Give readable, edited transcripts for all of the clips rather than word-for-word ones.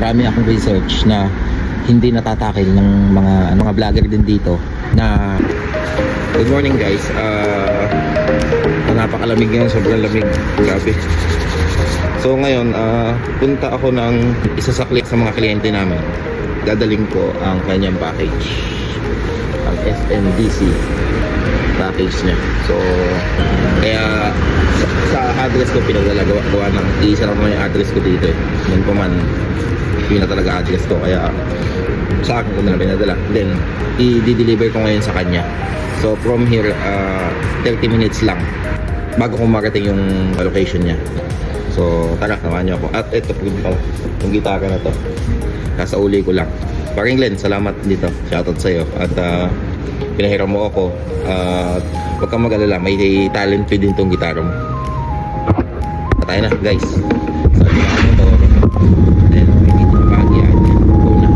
marami akong research na hindi natatakil ng mga vlogger din dito na good morning guys. Napakalamig ngayon, sobrang lamig, grabe. So ngayon, punta ako ng isa sa mga kliyente namin. Dadaling ko ang kanyang package, ang SNDC package niya. So kaya sa address ko pinaglalagawa ng isa lang yung address ko dito eh. Yun po man yun na talaga address ko, kaya sa akin ko na pinadala. Then i-deliver ko ngayon sa kanya. So from here 30 minutes lang bago ko marating yung location niya. So tara, samahan niyo ako. At ito po yung gitara na to, nasa uli ko lang. Paring Len, salamat dito, shoutout sa'yo. At pinahiram mo ako. Huwag kang mag-alala, may talent fee din tong gitara mo. Patay na guys. So samahan mo to. Then dito ang bagay yan. Go na.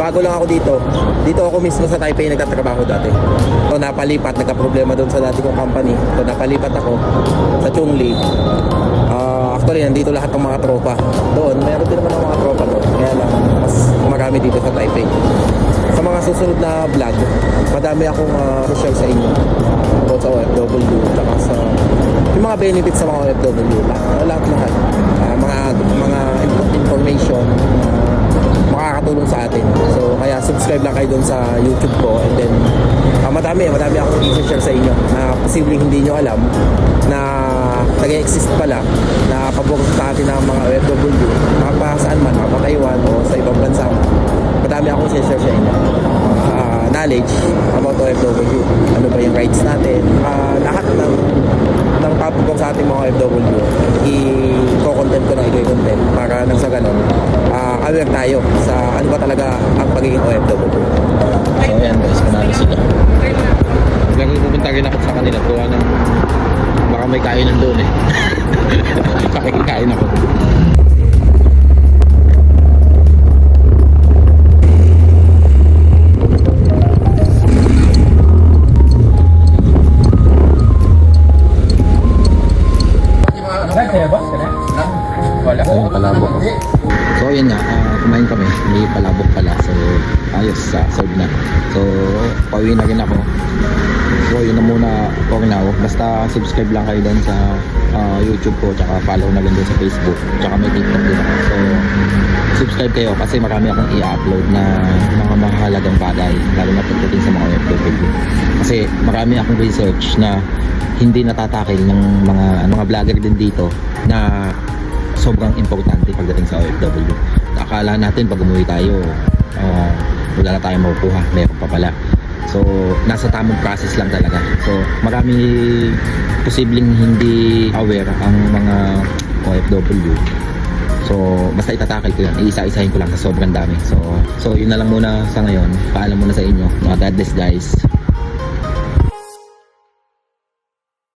Bago lang ako dito ako mismo sa Taipei nagtatrabaho dati. So napalipat, nagka-problema doon sa dati kong company. So napalipat ako sa Chungli. Actually nandito lahat ng mga tropa. Doon, meron din naman ng mga tropa doon. Kaya lang, mas marami dito sa Taipei. Sa mga susunod na vlog, madami akong share sa inyo. About sa OFW, saka sa yung mga benefits sa mga OFW. Lahat. Mga information makakatulong sa atin. So kaya subscribe lang kayo doon sa YouTube ko, and then madami akong i-share sa inyo na posibleng hindi nyo alam na nag-exist pala, na pabor sa atin ng mga OFW, saan man, Taiwan o sa ibang bansa. Madami akong i-share sa inyo knowledge about OFW. Ano ba yung rights natin, lahat ng pabor sa ating mga OFW i-content ko ng i-content para nang sa ganun aware tayo sa ano ba talaga ang pagiging OFW. So ayan guys, manalo sila. Biglang pupunta rin ako sa kanila, tuwa ng baka may kainan doon eh. Pakikikain ako. Ayun, palabok. So yun nga, kumain kami, may palabok pala. So ayos, serve na. So pauwi na rin ako. So yun na muna for now. Basta subscribe lang kayo doon sa YouTube ko, tsaka follow na rin doon sa Facebook, tsaka may TikTok din ako. So subscribe kayo kasi marami akong i-upload na mga mahalagang bagay, lalo na pagdating sa mga OFW. Kasi marami akong research na hindi natatakil ng mga vlogger din dito na sobrang importante pagdating sa OFW. Akala natin pag umuwi tayo, wala na tayong makukuha, meron pa pala. So nasa tamang process lang talaga. So marami posibleng hindi aware ang mga OFW So basta itatakal ko yan, iisa-isahin ko lang sa sobrang dami. So yun na lang muna sa ngayon. Paalam muna sa inyo. God bless guys.